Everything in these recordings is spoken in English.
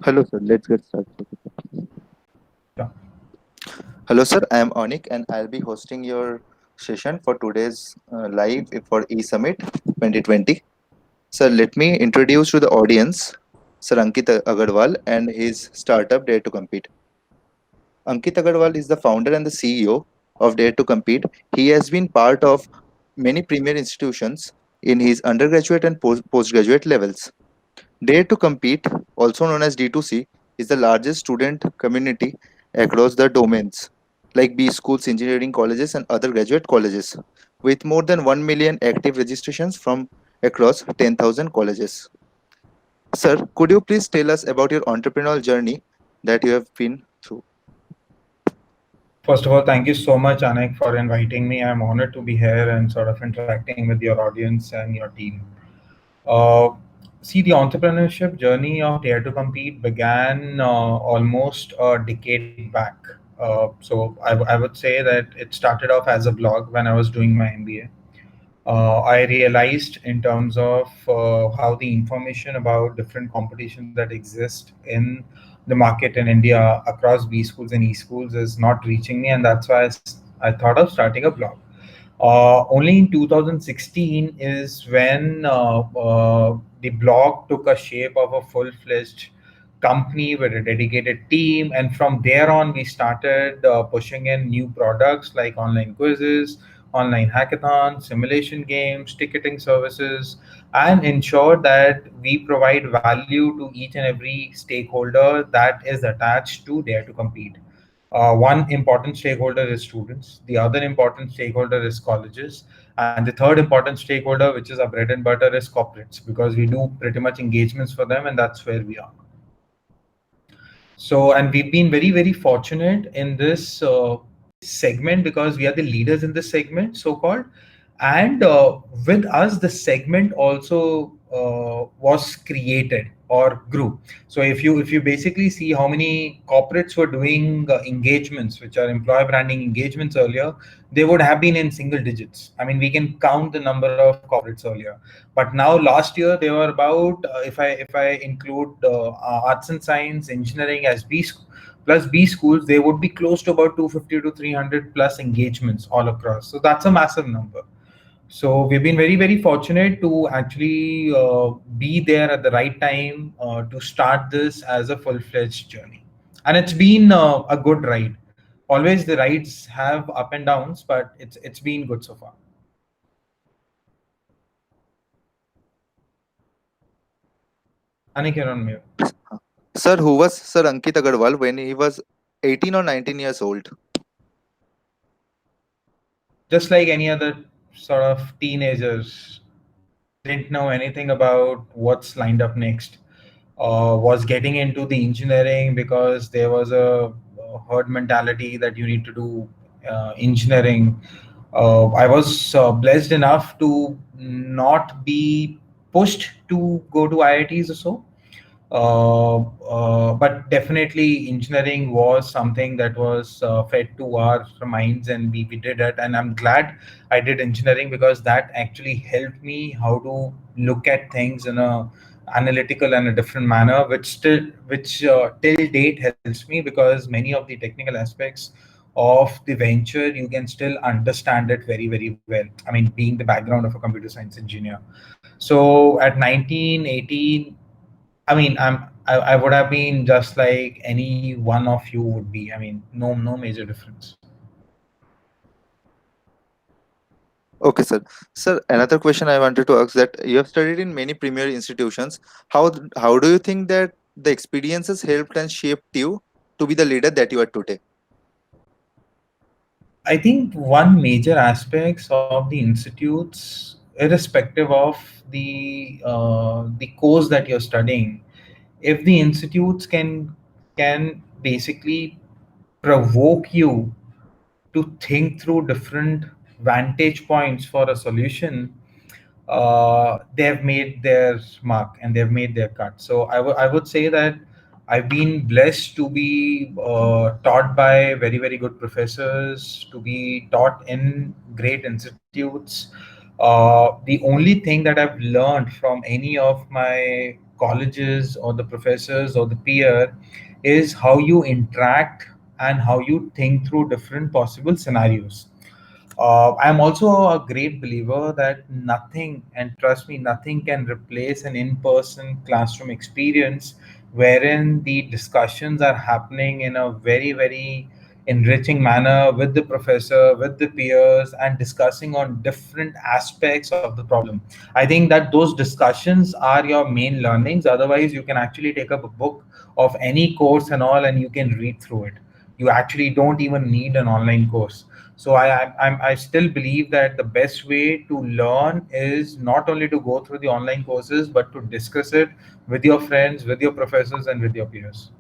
Hello, sir. Let's get started. Yeah. Hello, sir. I am Onik, and I'll be hosting your session for today's live for eSummit 2020. Sir, let me introduce to the audience Sir Ankit Aggarwal and his startup Dare to Compete. Ankit Aggarwal is the founder and the CEO of Dare to Compete. He has been part of many premier institutions in his undergraduate and postgraduate levels. Dare to Compete, also known as D2C, is the largest student community across the domains like B schools, engineering colleges, and other graduate colleges, with more than 1 million active registrations from across 10,000 colleges. Sir, could you please tell us about your entrepreneurial journey that you have been through? First of all, thank you so much, Anik, for inviting me. I'm honored to be here and sort of interacting with your audience and your team. Uh, See, the entrepreneurship journey of Dare to Compete began almost a decade back. I would say that it started off as a blog when I was doing my MBA. I realized in terms of how the information about different competitions that exist in the market in India across B schools and E schools is not reaching me, and that's why I thought of starting a blog. Only in 2016 is when the blog took a shape of a full-fledged company with a dedicated team, and from there on, we started pushing in new products like online quizzes, online hackathons, simulation games, ticketing services, and ensure that we provide value to each and every stakeholder that is attached to Dare to Compete. One important stakeholder is students, the other important stakeholder is colleges, and the third important stakeholder, which is our bread and butter, is corporates because we do pretty much engagements for them, and that's where we are. So, and we've been very, very fortunate in this segment because we are the leaders in this segment, so called. And with us, the segment also was created or grew. So, if you basically see how many corporates were doing engagements, which are employer branding engagements earlier, they would have been in single digits. I mean, we can count the number of corporates earlier, but now last year they were about if I include arts and science, engineering as plus B schools, they would be close to about 250 to 300 plus engagements all across. So that's a massive number. So we've been very, very fortunate to actually be there at the right time to start this as a full-fledged journey. And it's been a good ride. Always the rides have up and downs, but it's been good so far. Anik, you're on mute. Sir, who was Sir Ankit Aggarwal when he was 18 or 19 years old? Just like any other sort of teenagers, didn't know anything about what's lined up next. Was getting into the engineering because there was a herd mentality that you need to do engineering. I was blessed enough to not be pushed to go to IITs or so. But definitely engineering was something that was fed to our minds, and we did it, and I'm glad I did engineering because that actually helped me how to look at things in a analytical and a different manner, which till date helps me because many of the technical aspects of the venture you can still understand it very, very well. I mean, being the background of a computer science engineer. So at 19, 18, I mean, I would have been just like any one of you would be. I mean, no major difference. Okay, sir. Sir, another question I wanted to ask that you have studied in many premier institutions. How do you think that the experiences helped and shaped you to be the leader that you are today? I think one major aspects of the institutes, irrespective of the course that you're studying, if the institutes can basically provoke you to think through different vantage points for a solution, they've made their mark and they've made their cut. So I would say that I've been blessed to be taught by very, very good professors, to be taught in great institutes. The only thing that I've learned from any of my colleges or the professors or the peer is how you interact and how you think through different possible scenarios. I'm also a great believer that nothing, and trust me, nothing can replace an in person classroom experience wherein the discussions are happening in a very, very enriching manner with the professor, with the peers, and discussing on different aspects of the problem. I think that those discussions are your main learnings. Otherwise, you can actually take up a book of any course and all, and you can read through it. You actually don't even need an online course. So I still believe that the best way to learn is not only to go through the online courses, but to discuss it with your friends, with your professors, and with your peers.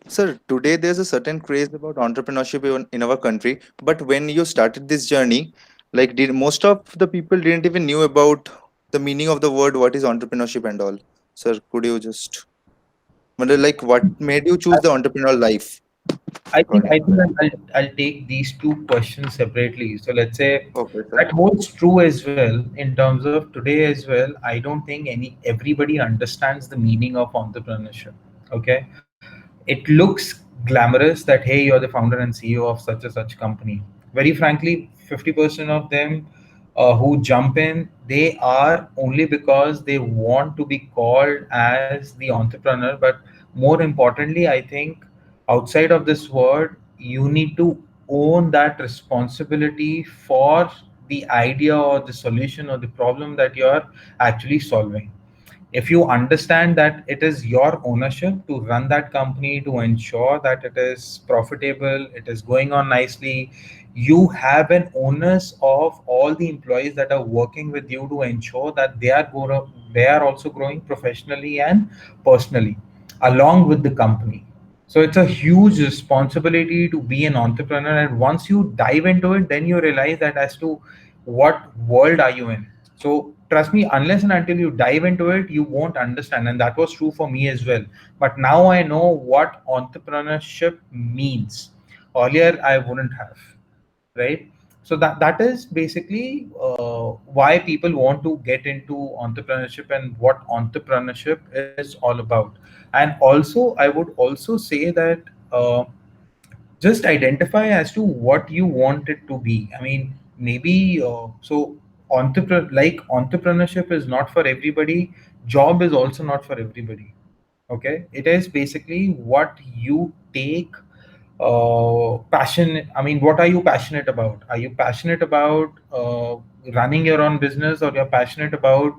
Sir, today there's a certain craze about entrepreneurship in our country, but when you started this journey, like did most of the people didn't even knew about the meaning of the word, what is entrepreneurship and all. Sir, could you just wonder, like what made you choose the entrepreneurial life I according to think that? I'll take these two questions separately. So let's say Okay, sir. that holds true as well in terms of today as well. I don't think any everybody understands the meaning of entrepreneurship. Okay, it looks glamorous that hey, you're the founder and CEO of such and such company. Very frankly, 50% of them who jump in, they are only because they want to be called as the entrepreneur. But more importantly, I think outside of this word, you need to own that responsibility for the idea or the solution or the problem that you're actually solving. If you understand that it is your ownership to run that company, to ensure that it is profitable, it is going on nicely, you have an onus of all the employees that are working with you to ensure that they are also growing professionally and personally along with the company. So it's a huge responsibility to be an entrepreneur, and once you dive into it, then you realize that as to what world are you in. So trust me, unless and until you dive into it, you won't understand. And that was true for me as well. But now I know what entrepreneurship means. Earlier, I wouldn't have, right? So that is basically why people want to get into entrepreneurship and what entrepreneurship is all about. And also, I would also say that just identify as to what you want it to be. I mean, maybe entrepreneurship is not for everybody. Job is also not for everybody. Okay, it is basically what you take passion. I mean, what are you passionate about? Are you passionate about running your own business, or you're passionate about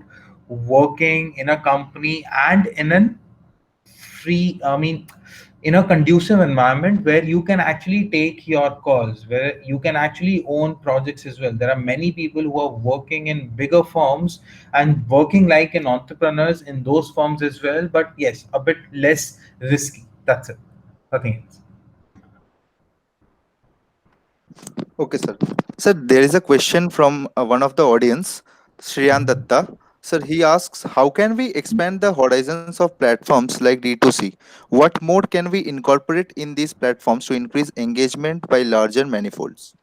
working in a company and in an free, I mean, in a conducive environment where you can actually take your calls, where you can actually own projects as well. There are many people who are working in bigger firms and working like an entrepreneurs in those firms as well, but yes, a bit less risky. That's it. Nothing else. Okay, sir. Sir, there is a question from one of the audience, Shriyan Datta. Sir, he asks, how can we expand the horizons of platforms like D2C? What more can we incorporate in these platforms to increase engagement by larger manifolds?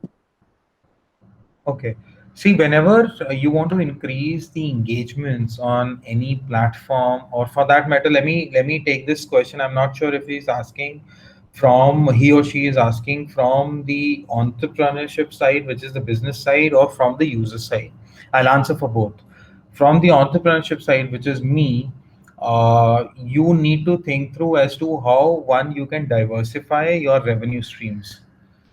Okay. See, whenever you want to increase the engagements on any platform, or for that matter, let me take this question. I'm not sure if he's asking from he or she is asking from the entrepreneurship side, which is the business side, or from the user side. I'll answer for both. From the entrepreneurship side, which is me, you need to think through as to how one you can diversify your revenue streams,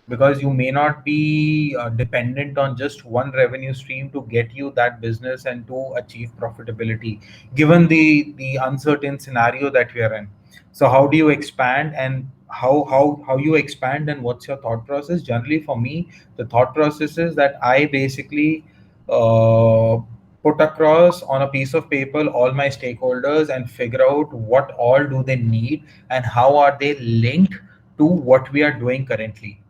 because you may not be dependent on just one revenue stream to get you that business and to achieve profitability, given the uncertain scenario that we are in. So how do you expand, and how you expand, and what's your thought process? Generally for me, the thought process is that I basically uh, put across on a piece of paper all my stakeholders and figure out what all do they need and how are they linked to what we are doing currently.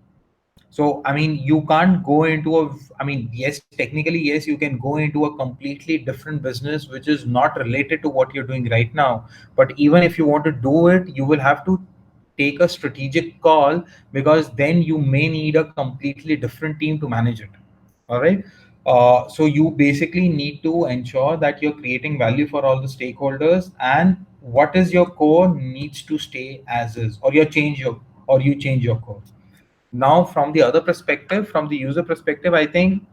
So, I mean, you can't go into a, I mean, yes, technically, yes, you can go into a completely different business which is not related to what you're doing right now. But even if you want to do it, you will have to take a strategic call, because then you may need a completely different team to manage it. All right. So you basically need to ensure that you're creating value for all the stakeholders, and what is your core needs to stay as is, or you change your core. Now, from the other perspective, from the user perspective, I think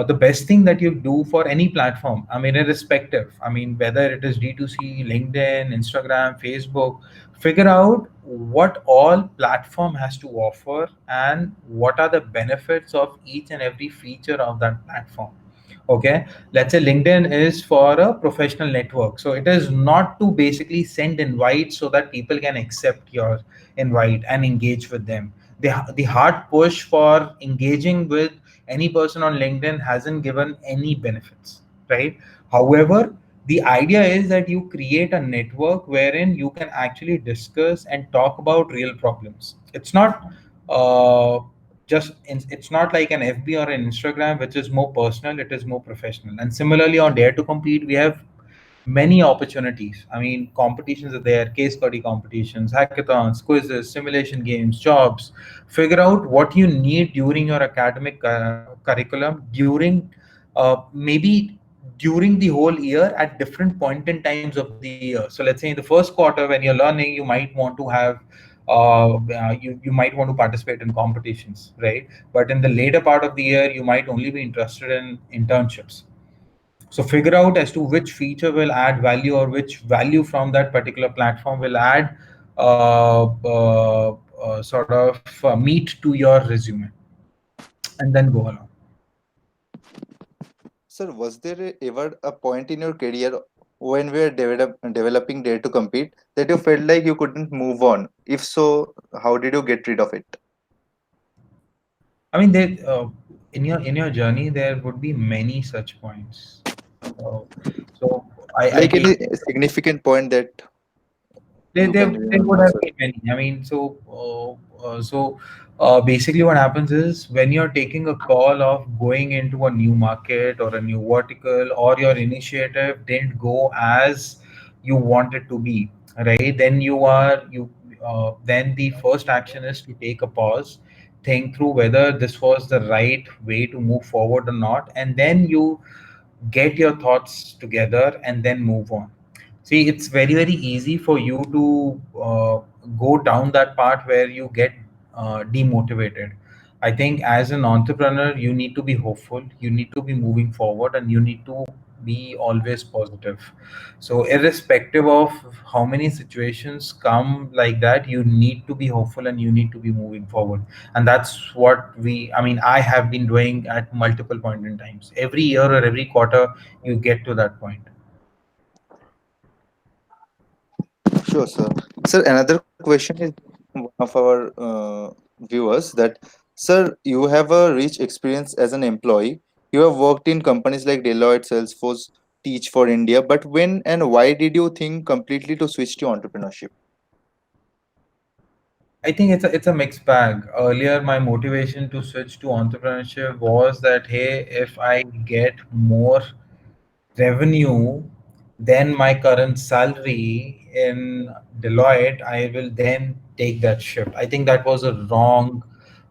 the best thing that you do for any platform, I mean, irrespective, I mean, whether it is D2C, LinkedIn, Instagram, Facebook, figure out what all platform has to offer and what are the benefits of each and every feature of that platform. Okay, let's say LinkedIn is for a professional network, so it is not to basically send invites so that people can accept your invite and engage with them. The hard push for engaging with any person on LinkedIn hasn't given any benefits, right? However, the idea is that you create a network wherein you can actually discuss and talk about real problems. It's not uh, it's not like an FB or an Instagram, which is more personal, it is more professional. And similarly, on Dare to Compete, we have many opportunities. I mean, competitions are there, case study competitions, hackathons, quizzes, simulation games, jobs. Figure out what you need during your academic curriculum, maybe during the whole year at different point in times of the year. So let's say in the first quarter when you're learning, you might want to have you might want to participate in competitions, right? But in the later part of the year, you might only be interested in internships. So figure out as to which feature will add value, or which value from that particular platform will add sort of meat to your resume, and then go along. Sir, was there ever a point in your career when we were developing Dare to Compete that you felt like you couldn't move on? If so, how did you get rid of it? I mean, in your journey there would be many such points. Uh, so I Like take any significant point that There, you there, can there would remember, have sir? been many. I mean, basically, what happens is when you're taking a call of going into a new market or a new vertical, or your initiative didn't go as you want it to be, right? Then the first action is to take a pause, think through whether this was the right way to move forward or not, and then you get your thoughts together and then move on. See, it's very, very easy for you to go down that path where you get demotivated. I think as an entrepreneur, you need to be hopeful, you need to be moving forward, and you need to be always positive. So, irrespective of how many situations come like that, you need to be hopeful and you need to be moving forward. And that's what I mean, I have been doing at multiple point in times. Every year or every quarter, you get to that point. Sure, sir. Sir, another question is from one of our viewers that, sir, you have a rich experience as an employee. You have worked in companies like Deloitte, Salesforce, Teach for India. But when and why did you think completely to switch to entrepreneurship? I think it's a mixed bag. Earlier, my motivation to switch to entrepreneurship was that, hey, if I get more revenue than my current salary in Deloitte, I will then take that shift. I think that was a wrong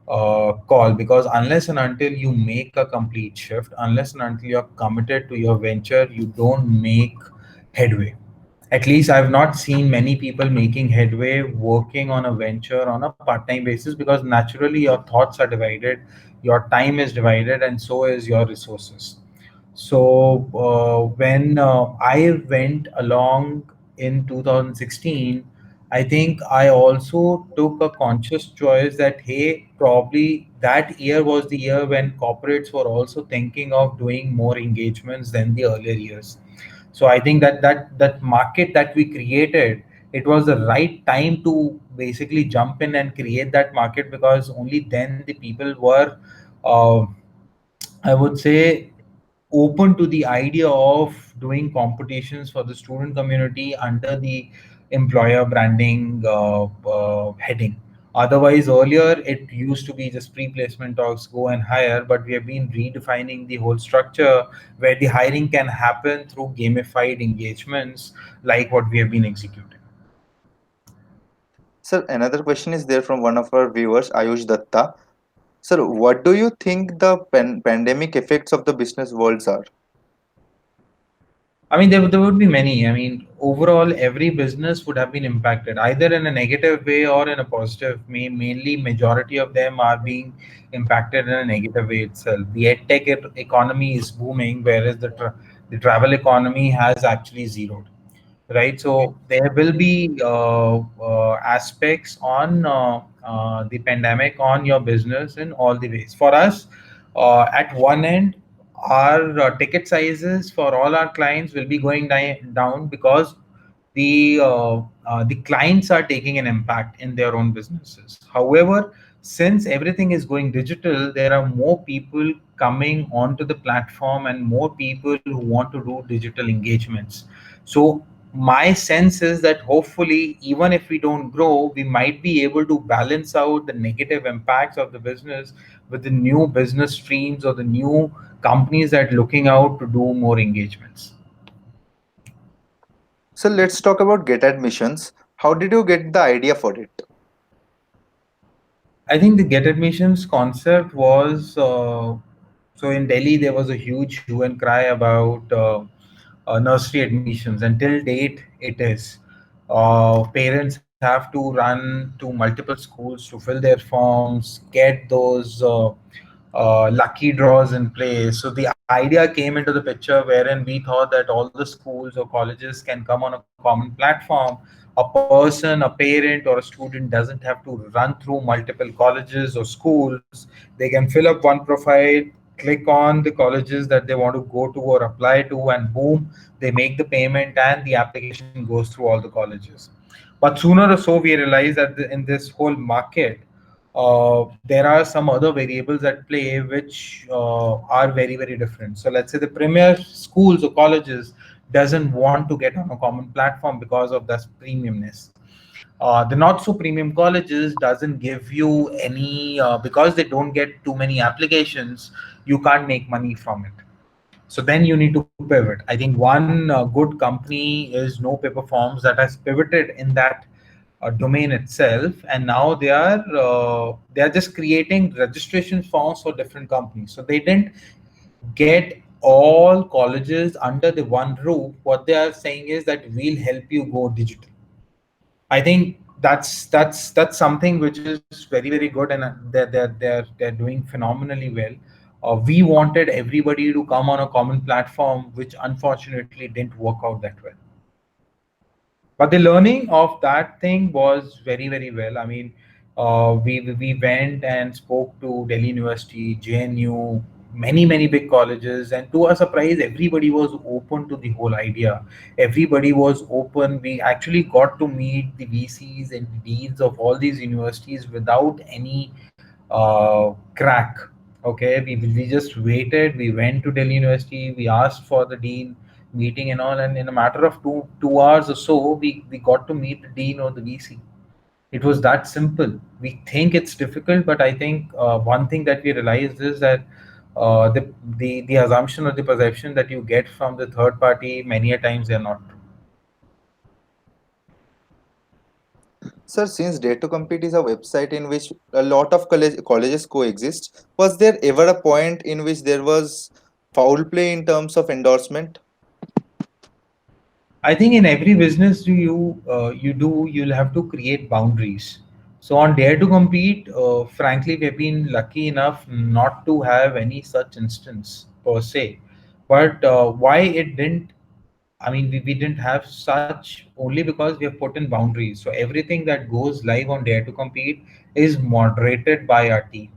call, because unless and until you make a complete shift, unless and until you're committed to your venture, you don't make headway. At least I've not seen many people making headway working on a venture on a part-time basis, because naturally your thoughts are divided, your time is divided, and so is your resources. So when I went along in 2016, I think I also took a conscious choice that, hey, probably that year was the year when corporates were also thinking of doing more engagements than the earlier years. So I think that market that we created, it was the right time to basically jump in and create that market, because only then the people were uh, I would say open to the idea of doing competitions for the student community under the employer branding heading. Otherwise, earlier it used to be just pre-placement talks, go and hire, but we have been redefining the whole structure where the hiring can happen through gamified engagements like what we have been executing. Sir, another question is there from one of our viewers, Ayush Datta. Sir, what do you think the pandemic effects of the business worlds are? I mean, there would be many. I mean, overall, every business would have been impacted either in a negative way or in a positive. Mainly, majority of them are being impacted in a negative way itself. The edtech economy is booming, whereas the travel economy has actually zeroed, right? So there will be aspects on the pandemic on your business in all the ways. For us, at one end, our ticket sizes for all our clients will be going down because the clients are taking an impact in their own businesses. However, since everything is going digital, there are more people coming onto the platform and more people who want to do digital engagements. So my sense is that hopefully, even if we don't grow, we might be able to balance out the negative impacts of the business with the new business streams or the new companies that are looking out to do more engagements. So let's talk about Get Admissions. How did you get the idea for it? I think the get admissions concept was so in Delhi there was a huge hue and cry about nursery admissions. Until date, it is. Parents have to run to multiple schools to fill their forms, get those lucky draws in place. So the idea came into the picture wherein we thought that all the schools or colleges can come on a common platform. A person, a parent, or a student doesn't have to run through multiple colleges or schools. They can fill up one profile, click on the colleges that they want to go to or apply to, and boom, they make the payment and the application goes through all the colleges. But sooner or so, we realize that in this whole market, there are some other variables at play which are very different. So let's say the premier schools or colleges doesn't want to get on a common platform because of this premiumness. The not so premium colleges doesn't give you any because they don't get too many applications. You can't make money from it. So then you need to pivot. I think one good company is No Paper Forms that has pivoted in that domain itself, and now they are just creating registration forms for different companies. So they didn't get all colleges under the one roof. What they are saying is that we'll help you go digital. I think that's something which is very good, and they're doing phenomenally well. We wanted everybody to come on a common platform, which unfortunately didn't work out that well. But the learning of that thing was very well. I mean, we went and spoke to Delhi University, JNU, many big colleges, and to our surprise, everybody was open to the whole idea. Everybody was open. We actually got to meet the VCs and the deans of all these universities without any crack. Okay, we just waited. We went to Delhi University. We asked for the dean meeting and all, and in a matter of two hours or so, we got to meet the dean or the VC. It was that simple. We think it's difficult, but I think one thing that we realized is that the assumption or the perception that you get from the third party many a times they're not true. Sir, since Dare to Compete is a website in which a lot of colleges coexist, was there ever a point in which there was foul play in terms of endorsement? I think in every business you'll have to create boundaries. So on Dare to Compete, frankly, we've been lucky enough not to have any such instance per se. But why it didn't? I mean, we didn't have such only because we have put in boundaries. So everything that goes live on Dare to Compete is moderated by our team.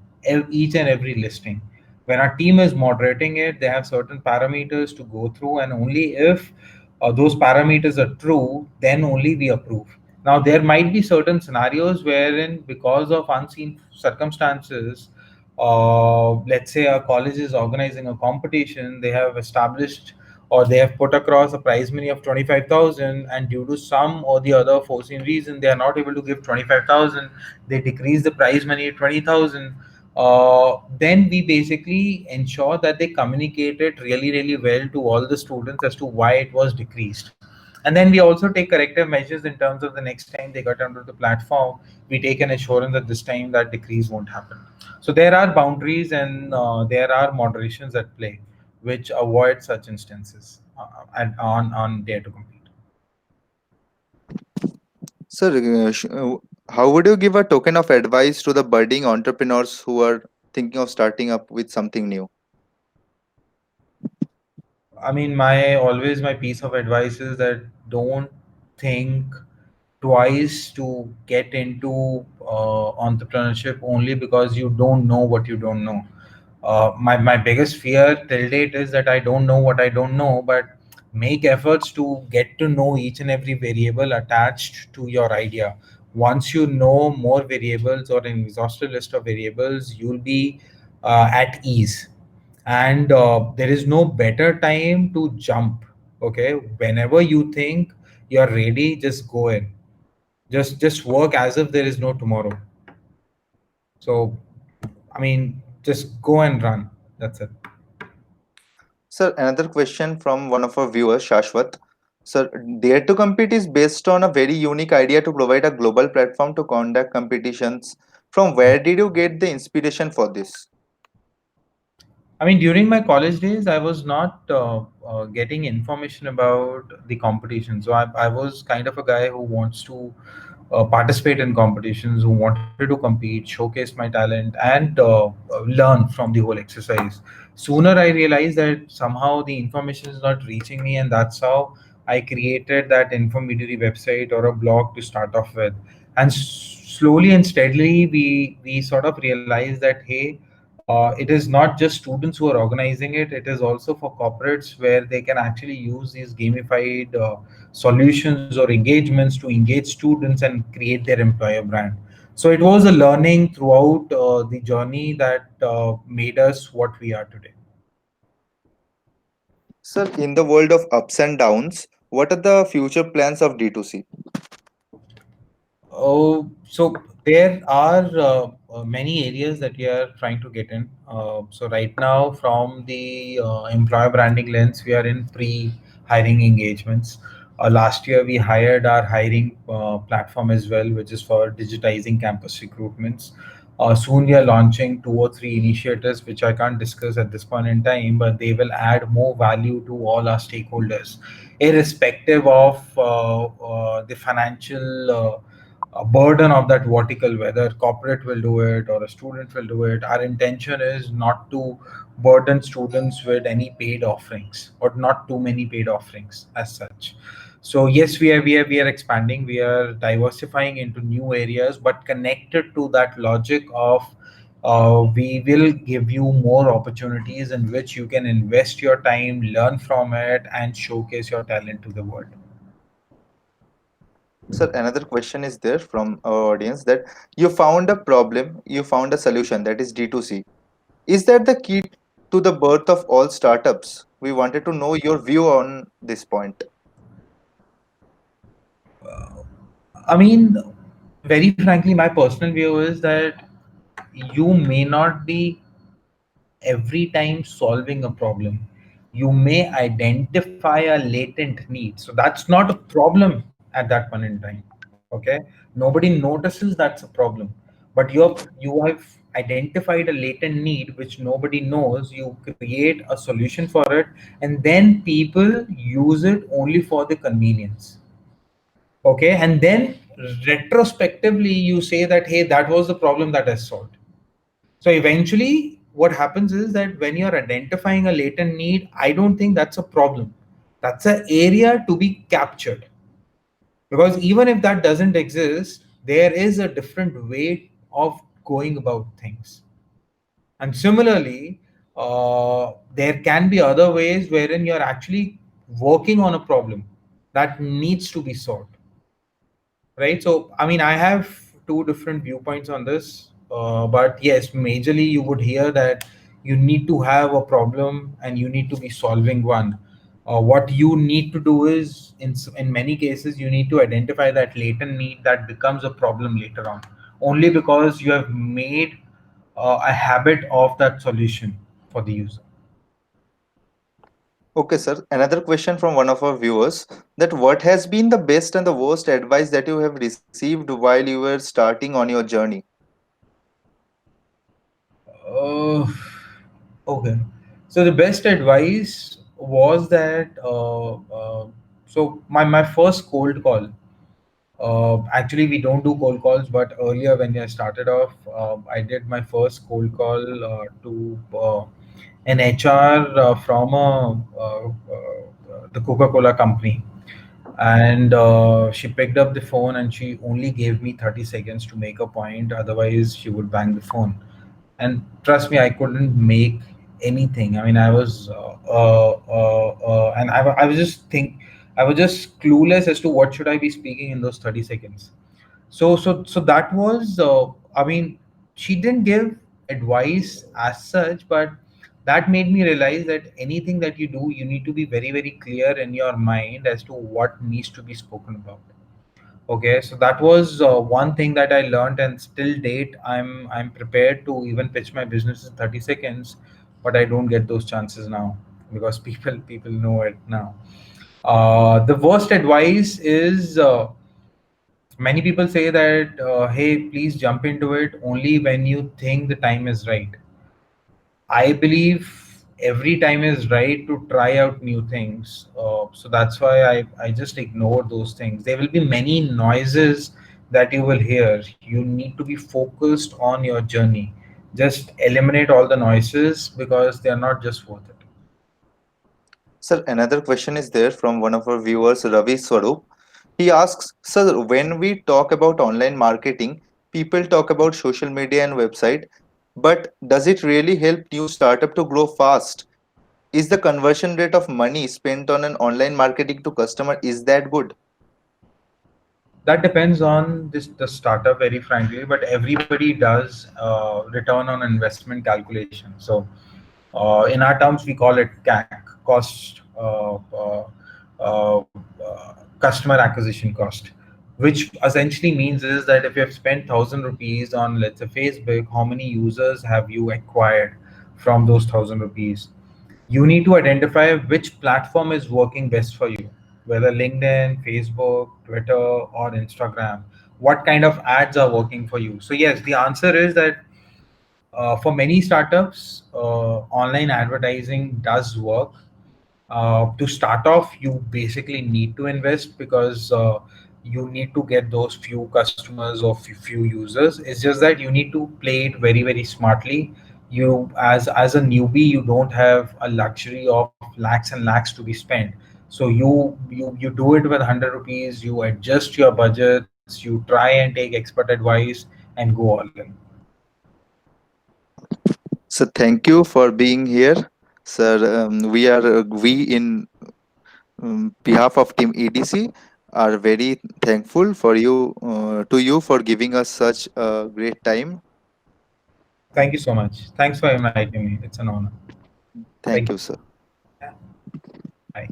Each and every listing. When our team is moderating it, they have certain parameters to go through, and only if those parameters are true, then only we approve. Now, there might be certain scenarios wherein, because of unseen circumstances, let's say a college is organizing a competition, they have established or they have put across a prize money of 25,000, and due to some or the other foreseen reason they are not able to give 25,000, they decrease the prize money to 20,000. Then we basically ensure that they communicate it really well to all the students as to why it was decreased. And then we also take corrective measures in terms of the next time they got onto the platform, we take an assurance that this time that decrease won't happen. So there are boundaries and there are moderations at play, which avoid such instances on Dare to Compete. Sir, how would you give a token of advice to the budding entrepreneurs who are thinking of starting up with something new? I mean, my piece of advice is that don't think twice to get into entrepreneurship only because you don't know what you don't know. My biggest fear till date is that I don't know what I don't know, but make efforts to get to know each and every variable attached to your idea. Once you know more variables or an exhaustive list of variables, you'll be at ease. And there is no better time to jump. Okay, whenever you think you're ready, just go in. Just work as if there is no tomorrow. So I mean, just go and run. That's it. Sir, another question from one of our viewers, Shashwat. Sir, Dare to Compete is based on a very unique idea to provide a global platform to conduct competitions. From where did you get the inspiration for this? I mean, during my college days, I was not getting information about the competition. So I was kind of a guy who wants to participate in competitions, who wanted to compete, showcase my talent, and learn from the whole exercise. Sooner I realized that somehow the information is not reaching me, and that's how I created that intermediary website or a blog to start off with. And slowly and steadily, we sort of realized that, hey, it is not just students who are organizing it, it is also for corporates where they can actually use these gamified solutions or engagements to engage students and create their employer brand. So it was a learning throughout the journey that made us what we are today. Sir, in the world of ups and downs, what are the future plans of D2C? Oh, so there are many areas that we are trying to get in. So right now, from the employer branding lens, we are in pre-hiring engagements. Last year, we hired our hiring platform as well, which is for digitizing campus recruitments. Soon, we are launching 2 or 3 initiatives, which I can't discuss at this point in time, but they will add more value to all our stakeholders, irrespective of the financial. A burden of that vertical, whether corporate will do it or a student will do it. Our intention is not to burden students with any paid offerings or not too many paid offerings as such. So yes, we are expanding, we are diversifying into new areas, but connected to that logic of we will give you more opportunities in which you can invest your time, learn from it, and showcase your talent to the world. Sir, another question is there from our audience that you found a problem, you found a solution, that is D2C. Is that the key to the birth of all startups? We wanted to know your view on this point. I mean, very frankly, my personal view is that you may not be every time solving a problem. You may identify a latent need. So that's not a problem at that point in time. Okay. Nobody notices that's a problem. But you have identified a latent need which nobody knows. You create a solution for it, and then people use it only for the convenience. Okay, and then retrospectively you say that, hey, that was the problem that I solved. So eventually what happens is that when you're identifying a latent need, I don't think that's a problem. That's an area to be captured, because even if that doesn't exist, there is a different way of going about things. And similarly, there can be other ways wherein you're actually working on a problem that needs to be solved, right? So I mean, I have two different viewpoints on this, but yes, majorly you would hear that you need to have a problem and you need to be solving one. What you need to do is, in many cases, you need to identify that latent need that becomes a problem later on, only because you have made a habit of that solution for the user. Okay, sir. Another question from one of our viewers that what has been the best and the worst advice that you have received while you were starting on your journey? Uh, okay. So the best advice was that my first cold call. Actually, we don't do cold calls, but earlier when I started off, I did my first cold call to an HR from the Coca-Cola company, and she picked up the phone and she only gave me 30 seconds to make a point, otherwise she would bang the phone. And trust me, I couldn't make anything. I mean, I was and I was just I was just clueless as to what should I be speaking in those 30 seconds. So that was I mean, she didn't give advice as such, but that made me realize that anything that you do, you need to be very very clear in your mind as to what needs to be spoken about. Okay, so that was one thing that I learned, and still date, I'm prepared to even pitch my business in 30 seconds, but I don't get those chances now because people know it now. The worst advice is many people say that hey, please jump into it only when you think the time is right. I believe every time is right to try out new things. So that's why I just ignore those things. There will be many noises that you will hear. You need to be focused on your journey. Just eliminate all the noises because they are not just worth it. Sir, another question is there from one of our viewers, Ravi Swarup. He asks, Sir, when we talk about online marketing, people talk about social media and website, but does it really help new startup to grow fast? Is the conversion rate of money spent on an online marketing to customer is that good? That depends on the startup, very frankly, but everybody does return on investment calculation. So in our terms we call it CAC, cost customer acquisition cost, which essentially means is that if you have spent 1,000 rupees on, let's say, Facebook, how many users have you acquired from those 1,000 rupees? You need to identify which platform is working best for you, whether LinkedIn, Facebook, Twitter, or Instagram. What kind of ads are working for you? So yes, the answer is that for many startups, online advertising does work. To start off, you basically need to invest because you need to get those few customers or few users. It's just that you need to play it very very smartly. You, as a newbie, you don't have a luxury of lakhs and lakhs to be spent. So you do it with 100 rupees. You adjust your budgets. You try and take expert advice and go all in. So thank you for being here, sir. We in behalf of Team EDC are very thankful for you to you for giving us such a great time. Thank you so much. Thanks for inviting me. It's an honor. Thank Thank you. you, sir. Bye.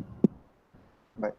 Bye.